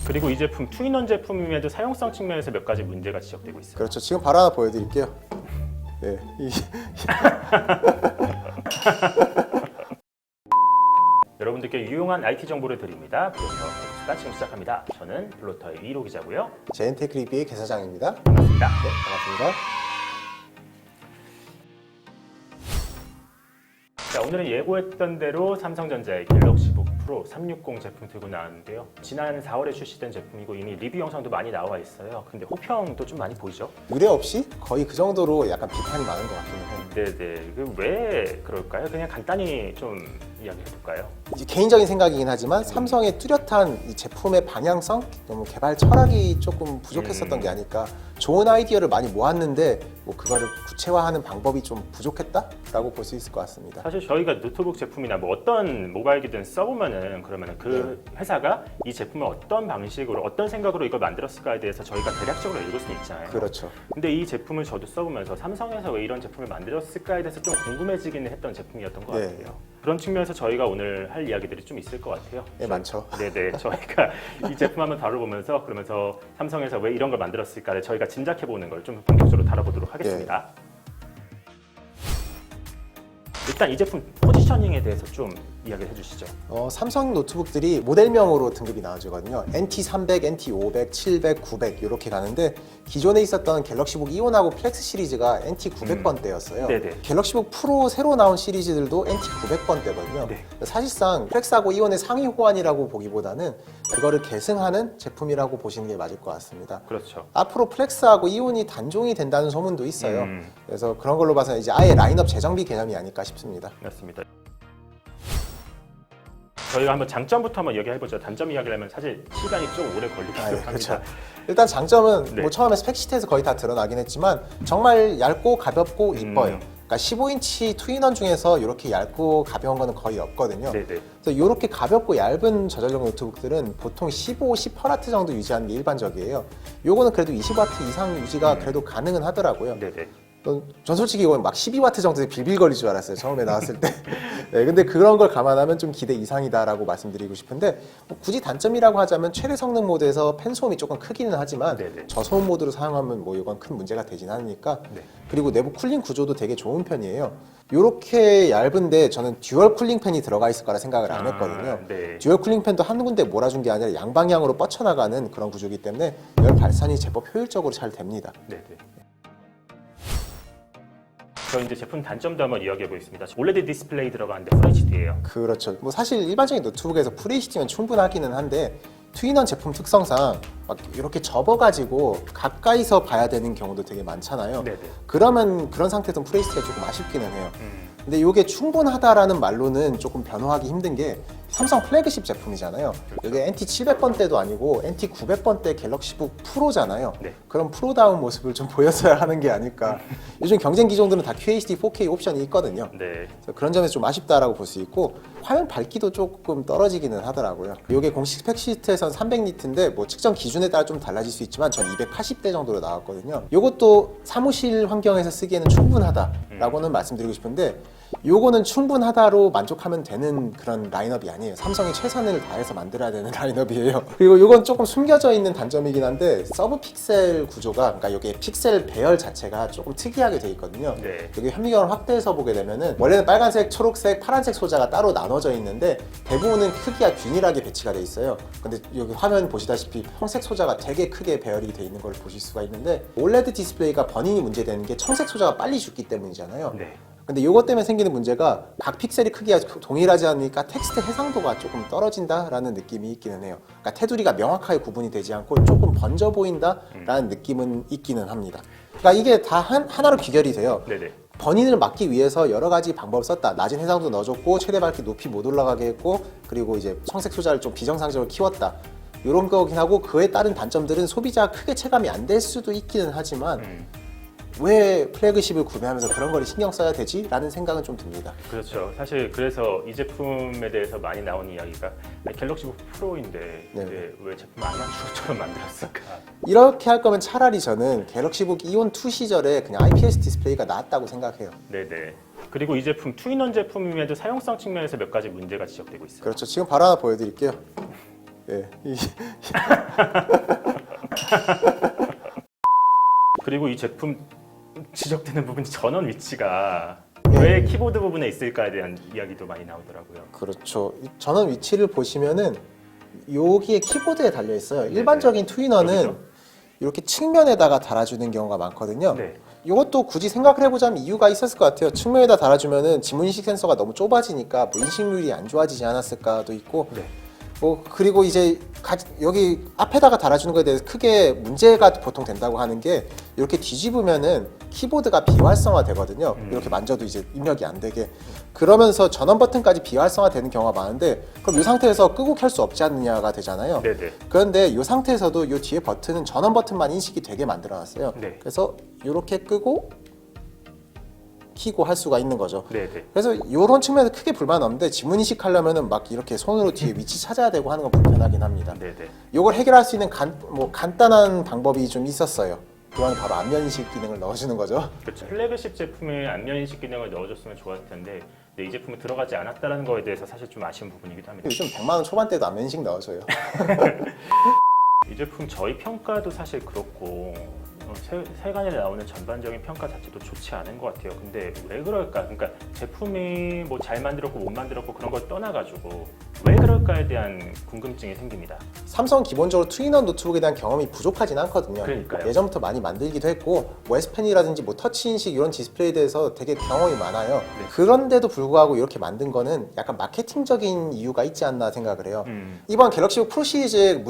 그리고 이 제품 투인원 제품임에도 사용성 측면에서 몇 가지 문제가 지적되고 있어요. 그렇죠. 지금 바로 하나 보여드릴게요. 네. 여러분들께 유용한 IT 정보를 드립니다. 블로터 텍스가 지금 시작합니다. 저는 블로터의 이로 기자고요. 제인테크리비의 개사장입니다. 반갑습니다. 네, 반갑습니다. 자, 오늘은 예고했던 대로 삼성전자의 갤럭시북 프로 360 제품 들고 나왔는데요. 지난 4월에 출시된 제품이고 이미 리뷰 영상도 많이 나와 있어요. 근데 호평도 좀 많이 보이죠? 의뢰 없이 거의 그 정도로 약간 비판이 많은 것 같기는 해요. 네네. 왜 그럴까요? 그냥 간단히 좀 이야기해볼까요? 이제 개인적인 생각이긴 하지만 삼성의 뚜렷한 이 제품의 방향성, 너무 개발 철학이 조금 부족했었던 게 아닐까. 좋은 아이디어를 많이 모았는데 뭐 그거를 구체화하는 방법이 좀 부족했다라고 볼 수 있을 것 같습니다. 사실 저희가 노트북 제품이나 뭐 어떤 모바일기든 써보면은 그러면은 그 회사가 이 제품을 어떤 방식으로 어떤 생각으로 이걸 만들었을까에 대해서 저희가 대략적으로 읽을 수는 있잖아요. 그렇죠. 근데 이 제품을 저도 써보면서 삼성에서 왜 이런 제품을 만들었을까에 대해서 좀 궁금해지기는 했던 제품이었던 것 네. 같아요. 그런 측면에서 저희가 오늘 할 이야기들이 좀 있을 것 같아요. 네, 많죠. 네네. 저희가 이 제품 한번 다뤄보면서 그러면서 삼성에서 왜 이런 걸 만들었을까를 저희가 짐작해보는 걸 좀 본격적으로 다뤄보도록 하겠습니다. 일단 이 제품 포지셔닝에 대해서 좀 이야기를 해주시죠. 삼성 노트북들이 모델명으로 등급이 나눠지거든요. NT300, NT500, 700, 900 이렇게 가는데 기존에 있었던 갤럭시북 이온하고 플렉스 시리즈가 NT900번대였어요. 네네. 갤럭시북 프로 새로 나온 시리즈들도 NT900번대거든요. 네. 사실상 플렉스하고 이온의 상위 호환이라고 보기보다는 그거를 계승하는 제품이라고 보시는 게 맞을 것 같습니다. 그렇죠. 앞으로 플렉스하고 이온이 단종이 된다는 소문도 있어요. 그래서 그런 걸로 봐서 이제 아예 라인업 재정비 개념이 아닐까 싶습니다. 맞습니다. 저희가 한번 장점부터 한번 이야기해보죠. 단점 이야기를 하면 사실 시간이 좀 오래 걸리기도 합니다. 그렇죠. 일단 장점은 네. 뭐 처음에 스펙시트에서 거의 다 드러나긴 했지만 정말 얇고 가볍고 이뻐요. 그러니까 15인치 투인원 중에서 이렇게 얇고 가벼운 거는 거의 없거든요. 네네. 그래서 이렇게 가볍고 얇은 저전력 노트북들은 보통 15, 18W 정도 유지하는 게 일반적이에요. 요거는 그래도 20W 이상 유지가 그래도 가능은 하더라고요. 네네. 전 솔직히 이건 막 12W 정도에 빌빌거릴 줄 알았어요. 처음에 나왔을 때. 네, 근데 그런 걸 감안하면 좀 기대 이상이다라고 말씀드리고 싶은데 뭐 굳이 단점이라고 하자면 최대 성능 모드에서 팬 소음이 조금 크기는 하지만 네네. 저소음 모드로 사용하면 뭐 이건 큰 문제가 되진 않으니까 네. 그리고 내부 쿨링 구조도 되게 좋은 편이에요. 이렇게 얇은데 저는 듀얼 쿨링 팬이 들어가 있을 거라 생각을 안 했거든요. 네. 듀얼 쿨링 팬도 한 군데 몰아준 게 아니라 양방향으로 뻗쳐나가는 그런 구조이기 때문에 열 발산이 제법 효율적으로 잘 됩니다. 네네. 저희 이제 제품 단점도 한번 이야기해 보겠습니다. OLED 디스플레이 들어가는데 FHD예요. 그렇죠. 뭐 사실 일반적인 노트북에서 FHD면 충분하기는 한데 트윈원 제품 특성상 막 이렇게 접어가지고 가까이서 봐야 되는 경우도 되게 많잖아요. 네네. 그러면 그런 상태에서 FHD가 조금 아쉽기는 해요. 근데 이게 충분하다라는 말로는 조금 변호하기 힘든 게 삼성 플래그십 제품이잖아요. 이게 NT700번대도 아니고 NT900번대 갤럭시북 프로잖아요. 네. 그럼 프로다운 모습을 좀 보였어야 하는 게 아닐까. 요즘 경쟁 기종들은 다 QHD, 4K 옵션이 있거든요. 네. 그래서 그런 점에서 좀 아쉽다라고 볼 수 있고 화면 밝기도 조금 떨어지기는 하더라고요. 이게 공식 스펙 시트에선 300니트인데 뭐 측정 기준에 따라 좀 달라질 수 있지만 전 280대 정도로 나왔거든요. 이것도 사무실 환경에서 쓰기에는 충분하다라고는 말씀드리고 싶은데 요거는 충분하다로 만족하면 되는 그런 라인업이 아니에요. 삼성이 최선을 다해서 만들어야 되는 라인업이에요. 그리고 요건 조금 숨겨져 있는 단점이긴 한데 서브 픽셀 구조가, 그러니까 여기 픽셀 배열 자체가 조금 특이하게 돼 있거든요. 네. 여기 현미경을 확대해서 보게 되면은 원래는 빨간색, 초록색, 파란색 소자가 따로 나눠져 있는데 대부분은 크기가 균일하게 배치가 돼 있어요. 근데 여기 화면 보시다시피 청색 소자가 되게 크게 배열이 돼 있는 걸 보실 수가 있는데 OLED 디스플레이가 번인이 문제되는 게 청색 소자가 빨리 죽기 때문이잖아요. 네. 근데 이것 때문에 생기는 문제가 각 픽셀의 크기가 동일하지 않으니까 텍스트 해상도가 조금 떨어진다라는 느낌이 있기는 해요. 그러니까 테두리가 명확하게 구분이 되지 않고 조금 번져 보인다라는 느낌은 있기는 합니다. 그러니까 이게 다 하나로 귀결이 돼요. 네네. 번인을 막기 위해서 여러 가지 방법을 썼다. 낮은 해상도 넣어줬고 최대 밝기 높이 못 올라가게 했고 그리고 이제 청색 소자를 좀 비정상적으로 키웠다. 이런 거긴 하고 그에 따른 단점들은 소비자가 크게 체감이 안 될 수도 있기는 하지만 왜 플래그십을 구매하면서 그런 걸 신경 써야 되지? 라는 생각은 좀 듭니다. 그렇죠. 사실 그래서 이 제품에 대해서 많이 나온 이야기가 갤럭시북 프로인데 이제 왜 제품 안 맞춘 것처럼 만들었을까? 이렇게 할 거면 차라리 저는 갤럭시북 이온2 시절에 그냥 IPS 디스플레이가 나았다고 생각해요. 네네. 그리고 이 제품 투인원 제품임에도 사용성 측면에서 몇 가지 문제가 지적되고 있어요. 그렇죠. 지금 바로 하나 보여드릴게요. 예. 그리고 이 제품 지적되는 부분이 전원 위치가 예. 왜 키보드 부분에 있을까에 대한 이야기도 많이 나오더라고요. 그렇죠. 전원 위치를 보시면은 여기에 키보드에 달려 있어요. 네네. 일반적인 트위너는 여기죠? 이렇게 측면에다가 달아주는 경우가 많거든요. 네. 이것도 굳이 생각을 해보자면 이유가 있었을 것 같아요. 측면에다 달아주면은 지문인식 센서가 너무 좁아지니까 뭐 인식률이 안 좋아지지 않았을까도 있고, 네. 뭐 그리고 이제 여기 앞에다가 달아주는 거에 대해서 크게 문제가 보통 된다고 하는 게 이렇게 뒤집으면은 키보드가 비활성화 되거든요. 이렇게 만져도 이제 입력이 안 되게. 그러면서 전원 버튼까지 비활성화 되는 경우가 많은데 그럼 이 상태에서 끄고 켤 수 없지 않느냐가 되잖아요. 네네. 그런데 이 상태에서도 이 뒤에 버튼은 전원 버튼만 인식이 되게 만들어놨어요. 네. 그래서 이렇게 끄고 키고 할 수가 있는 거죠. 네네. 그래서 이런 측면에서 크게 불만 없는데 지문 인식하려면은 막 이렇게 손으로 뒤에 위치 찾아야 되고 하는 건 불편하긴 합니다. 네네. 이걸 해결할 수 있는 간단한 방법이 좀 있었어요. 그건 바로 안면 인식 기능을 넣어주는 거죠. 그렇죠. 플래그십 제품에 안면 인식 기능을 넣어줬으면 좋았을 텐데 근데 이 제품에 들어가지 않았다는 거에 대해서 사실 좀 아쉬운 부분이기도 합니다. 요즘 100만 원 초반대도 안면 인식 넣어줘요. 이 제품 저희 평가도 사실 그렇고 세간에 나오는 전반적인 평가 자체도 좋지 않은 것 같아요. 근데 왜 그럴까? 그러니까 제품이 뭐 잘 만들었고 못 만들었고 그런 걸 떠나가지고 왜 그럴까에 대한 궁금증이 생깁니다. 삼성 기본적으로 투인원 노트북에 대한 경험이 부족하진 않거든요. 그러니까요. 예전부터 많이 만들기도 했고 뭐 S펜이라든지 뭐 터치 인식 이런 디스플레이에 대해서 되게 경험이 많아요. 네. 그런데도 불구하고 이렇게 만든 거는 약간 마케팅적인 이유가 있지 않나 생각을 해요. 이번 갤럭시북 프로 시리즈의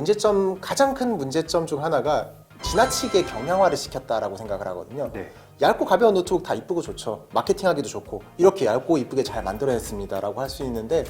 가장 큰 문제점 중 하나가 지나치게 경량화를 시켰다라고 생각을 하거든요. 네. 얇고 가벼운 노트북 다 이쁘고 좋죠. 마케팅하기도 좋고 이렇게 얇고 이쁘게 잘 만들어냈습니다라고 할 수 있는데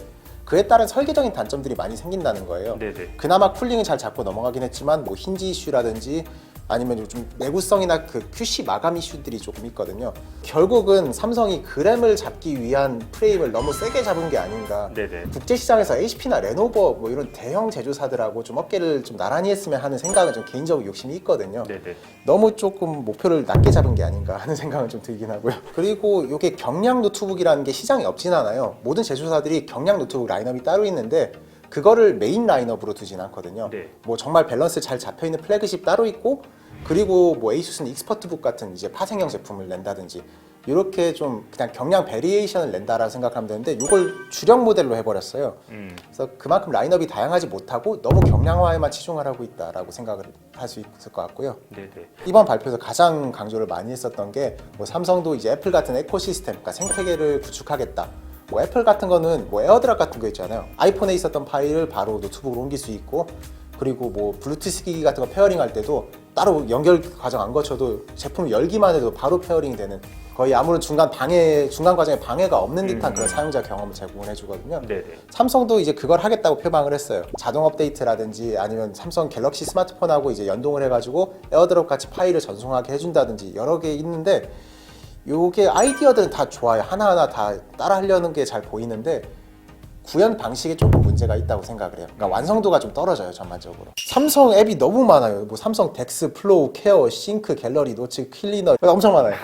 그에 따른 설계적인 단점들이 많이 생긴다는 거예요. 네네. 그나마 쿨링은 잘 잡고 넘어가긴 했지만 뭐 힌지 이슈라든지 아니면 요즘 내구성이나 그 QC 마감 이슈들이 조금 있거든요. 결국은 삼성이 그램을 잡기 위한 프레임을 너무 세게 잡은 게 아닌가. 네네. 국제시장에서 HP나 레노버 뭐 이런 대형 제조사들하고 좀 어깨를 좀 나란히 했으면 하는 생각은 좀 개인적으로 욕심이 있거든요. 네네. 너무 조금 목표를 낮게 잡은 게 아닌가 하는 생각은 좀 들긴 하고요. 그리고 이게 경량 노트북이라는 게 시장에 없진 않아요. 모든 제조사들이 경량 노트북 라인업이 따로 있는데 그거를 메인 라인업으로 두진 않거든요. 네. 뭐 정말 밸런스 잘 잡혀 있는 플래그십 따로 있고 그리고 뭐 에이수스는 익스퍼트북 같은 이제 파생형 제품을 낸다든지 이렇게 좀 그냥 경량 베리에이션을 낸다라고 생각하면 되는데 이걸 주력 모델로 해버렸어요. 그래서 그만큼 라인업이 다양하지 못하고 너무 경량화에만 치중을 하고 있다라고 생각을 할 수 있을 것 같고요. 네네. 이번 발표에서 가장 강조를 많이 했었던 게 뭐 삼성도 이제 애플 같은 에코시스템, 그러니까 생태계를 구축하겠다. 뭐 애플 같은 거는 뭐 에어드랍 같은 거 있잖아요. 아이폰에 있었던 파일을 바로 노트북으로 옮길 수 있고 그리고 뭐 블루투스 기기 같은 거 페어링 할 때도 따로 연결 과정 안 거쳐도 제품 열기만 해도 바로 페어링이 되는 거의 아무런 중간 과정에 방해가 없는 듯한 그런 사용자 경험을 제공을 해주거든요. 네네. 삼성도 이제 그걸 하겠다고 표방을 했어요. 자동 업데이트라든지 아니면 삼성 갤럭시 스마트폰하고 이제 연동을 해가지고 에어드롭 같이 파일을 전송하게 해준다든지 여러 개 있는데 요게 아이디어들은 다 좋아요. 하나하나 다 따라 하려는 게 잘 보이는데 구현 방식에 조금 문제가 있다고 생각을 해요. 그러니까 완성도가 좀 떨어져요, 전반적으로. 삼성 앱이 너무 많아요. 뭐 삼성 덱스, 플로우, 케어, 싱크, 갤러리, 노츠, 클리너 엄청 많아요.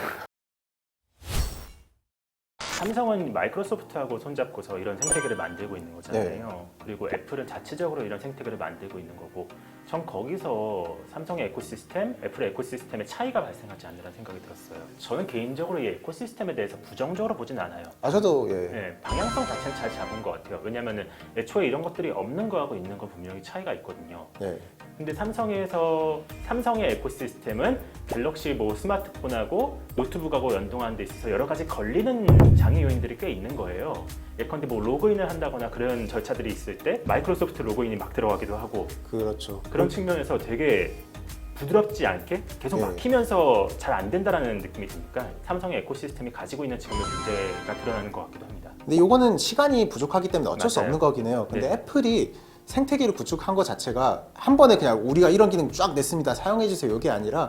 삼성은 마이크로소프트하고 손잡고서 이런 생태계를 만들고 있는 거잖아요. 그리고 애플은 자체적으로 이런 생태계를 만들고 있는 거고 전 거기서 삼성의 에코시스템, 애플의 에코시스템의 차이가 발생하지 않느라는 생각이 들었어요. 저는 개인적으로 이 에코시스템에 대해서 부정적으로 보진 않아요. 저도 예. 네, 방향성 자체는 잘 잡은 것 같아요. 왜냐하면 애초에 이런 것들이 없는 거하고 있는 건 분명히 차이가 있거든요. 네. 근데 삼성의 에코시스템은 갤럭시 뭐 스마트폰하고 노트북하고 연동하는 데 있어서 여러 가지 걸리는 장애 요인들이 꽤 있는 거예요. 예컨대 뭐 로그인을 한다거나 그런 절차들이 있을 때 마이크로소프트 로그인이 막 들어가기도 하고 그렇죠. 그런 측면에서 되게 부드럽지 않게 계속 네. 막히면서 잘 안 된다라는 느낌이 드니까 삼성의 에코시스템이 가지고 있는 지금의 문제가 드러나는 것 같기도 합니다. 근데 요거는 시간이 부족하기 때문에 어쩔 수 맞아요. 없는 거긴 해요. 근데 네. 애플이 생태계를 구축한 것 자체가 한 번에 그냥 우리가 이런 기능 쫙 냈습니다. 사용해 주세요. 이게 아니라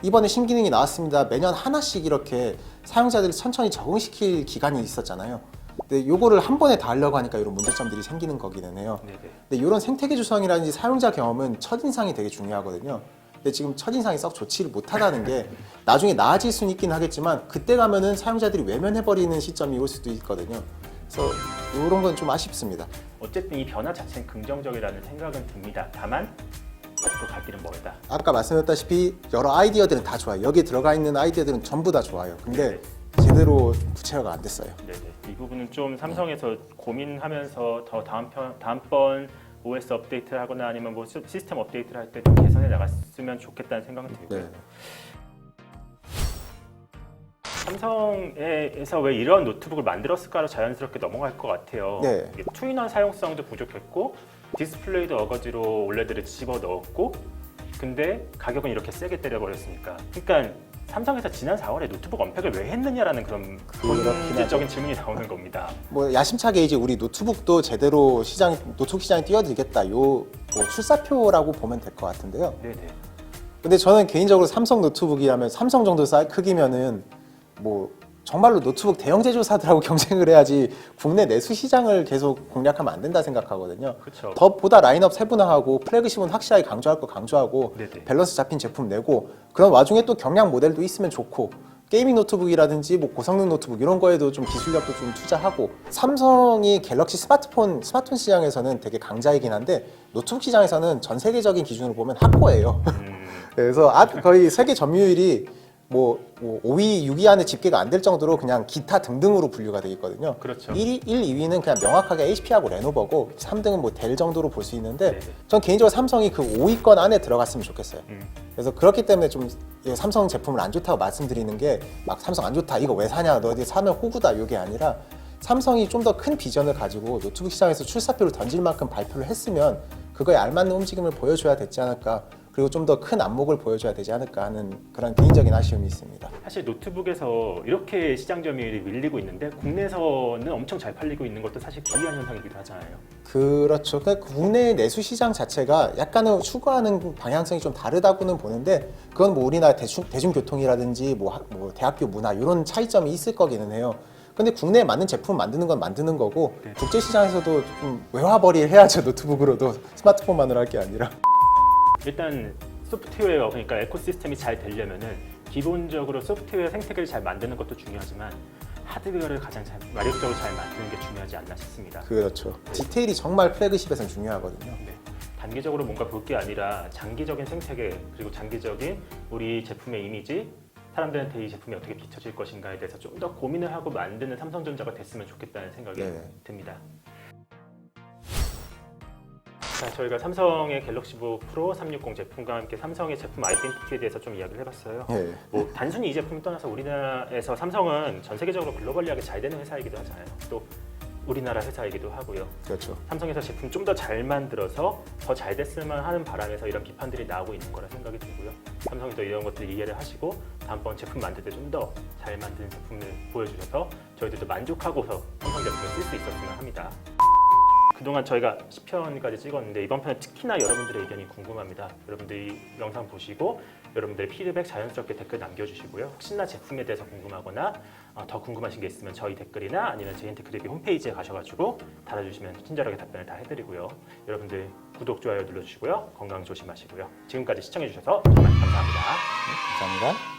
이번에 신기능이 나왔습니다. 매년 하나씩 이렇게 사용자들이 천천히 적응시킬 기간이 있었잖아요. 근데 요거를 한 번에 다 하려고 하니까 이런 문제점들이 생기는 거기는 해요. 네네. 근데 이런 생태계 조성이라든지 사용자 경험은 첫인상이 되게 중요하거든요. 근데 지금 첫인상이 썩 좋지를 못하다는 게 나중에 나아질 수는 있긴 하겠지만 그때 가면은 사용자들이 외면해버리는 시점이 올 수도 있거든요. 그래서 이런 건 좀 아쉽습니다. 어쨌든 이 변화 자체는 긍정적이라는 생각은 듭니다. 다만 앞으로 갈 길은 멀다. 아까 말씀드렸다시피 여러 아이디어들은 다 좋아요. 여기에 들어가 있는 아이디어들은 전부 다 좋아요. 근데 제대로 구체화가 안 됐어요. 네네. 이 부분은 좀 삼성에서 고민하면서 더 다음번 OS 업데이트를 하거나 아니면 뭐 시스템 업데이트를 할 때 좀 개선해 나갔으면 좋겠다는 생각은 들고요. 네. 삼성에서 왜 이런 노트북을 만들었을까로 자연스럽게 넘어갈 것 같아요. 네. 이게 투인원 사용성도 부족했고 디스플레이도 어거지로 올레드를 집어넣었고 근데 가격은 이렇게 세게 때려버렸으니까 그러니까 삼성에서 지난 4월에 노트북 언팩을 왜 했느냐라는 그런 본질적인 질문이 나오는 겁니다. 뭐 야심차게 이제 우리 노트북도 제대로 노트북 시장에 뛰어들겠다. 뭐 출사표라고 보면 될 것 같은데요. 네네. 근데 저는 개인적으로 삼성 노트북이라면 삼성 정도 크기면은 뭐 정말로 노트북 대형 제조사들하고 경쟁을 해야지 국내 내수 시장을 계속 공략하면 안 된다 생각하거든요. 그렇죠. 더 보다 라인업 세분화하고 플래그십은 확실하게 강조할 거 강조하고 네네. 밸런스 잡힌 제품 내고 그런 와중에 또 경량 모델도 있으면 좋고 게이밍 노트북이라든지 뭐 고성능 노트북 이런 거에도 좀 기술력도 좀 투자하고 삼성이 갤럭시 스마트폰 시장에서는 되게 강자이긴 한데 노트북 시장에서는 전 세계적인 기준으로 보면 학고예요. 그래서 거의 세계 점유율이 뭐 5위, 6위 안에 집계가 안 될 정도로 그냥 기타 등등으로 분류가 되어 있거든요. 그렇죠. 1, 2위는 그냥 명확하게 HP하고 레노버고 3등은 뭐 델 정도로 볼 수 있는데 네네. 전 개인적으로 삼성이 그 5위권 안에 들어갔으면 좋겠어요. 그래서 그렇기 때문에 좀 삼성 제품을 안 좋다고 말씀드리는 게 막 삼성 안 좋다 이거 왜 사냐 너 어디 사면 호구다 이게 아니라 삼성이 좀 더 큰 비전을 가지고 노트북 시장에서 출사표를 던질 만큼 발표를 했으면 그거에 알맞는 움직임을 보여줘야 됐지 않을까 그리고 좀 더 큰 안목을 보여줘야 되지 않을까 하는 그런 개인적인 아쉬움이 있습니다. 사실 노트북에서 이렇게 시장 점유율이 밀리고 있는데 국내에서는 엄청 잘 팔리고 있는 것도 사실 기이한 현상이기도 하잖아요. 그렇죠. 그러니까 국내 내수 시장 자체가 약간은 추구하는 방향성이 좀 다르다고는 보는데 그건 뭐 우리나라 대중교통이라든지 뭐 대학교 문화 이런 차이점이 있을 거기는 해요. 근데 국내에 맞는 제품 만드는 건 만드는 거고 네. 국제 시장에서도 좀 외화벌이를 해야죠. 노트북으로도 스마트폰만으로 할 게 아니라. 일단 소프트웨어 그러니까 에코시스템이 잘 되려면은 기본적으로 소프트웨어 생태계를 잘 만드는 것도 중요하지만 하드웨어를 가장 마력적으로 잘 만드는 게 중요하지 않나 싶습니다. 그렇죠. 디테일이 정말 플래그십에서는 중요하거든요. 네. 단기적으로 뭔가 볼 게 아니라 장기적인 생태계 그리고 장기적인 우리 제품의 이미지 사람들한테 이 제품이 어떻게 비춰질 것인가에 대해서 좀 더 고민을 하고 만드는 삼성전자가 됐으면 좋겠다는 생각이 듭니다. 자, 저희가 삼성의 갤럭시북 프로 360 제품과 함께 삼성의 제품 아이덴티티에 대해서 좀 이야기를 해봤어요. 네. 뭐 단순히 이 제품을 떠나서 우리나라에서 삼성은 전 세계적으로 글로벌리하게 잘 되는 회사이기도 하잖아요. 또 우리나라 회사이기도 하고요. 그렇죠. 삼성에서 제품 좀 더 잘 만들어서 더 잘 됐으면 하는 바람에서 이런 비판들이 나오고 있는 거라 생각이 들고요. 삼성에서 이런 것들 이해를 하시고 다음번 제품 만들 때 좀 더 잘 만든 제품을 보여주셔서 저희들도 만족하고서 삼성 제품을 쓸 수 있었으면 합니다. 그동안 저희가 10편까지 찍었는데 이번 편은 특히나 여러분들의 의견이 궁금합니다. 여러분들이 이 영상 보시고 여러분들의 피드백 자연스럽게 댓글 남겨주시고요. 혹시나 제품에 대해서 궁금하거나 더 궁금하신 게 있으면 저희 댓글이나 아니면 제인테크리뷰 홈페이지에 가셔가지고 달아주시면 친절하게 답변을 다 해드리고요. 여러분들 구독, 좋아요 눌러주시고요. 건강 조심하시고요. 지금까지 시청해주셔서 정말 감사합니다. 감사합니다.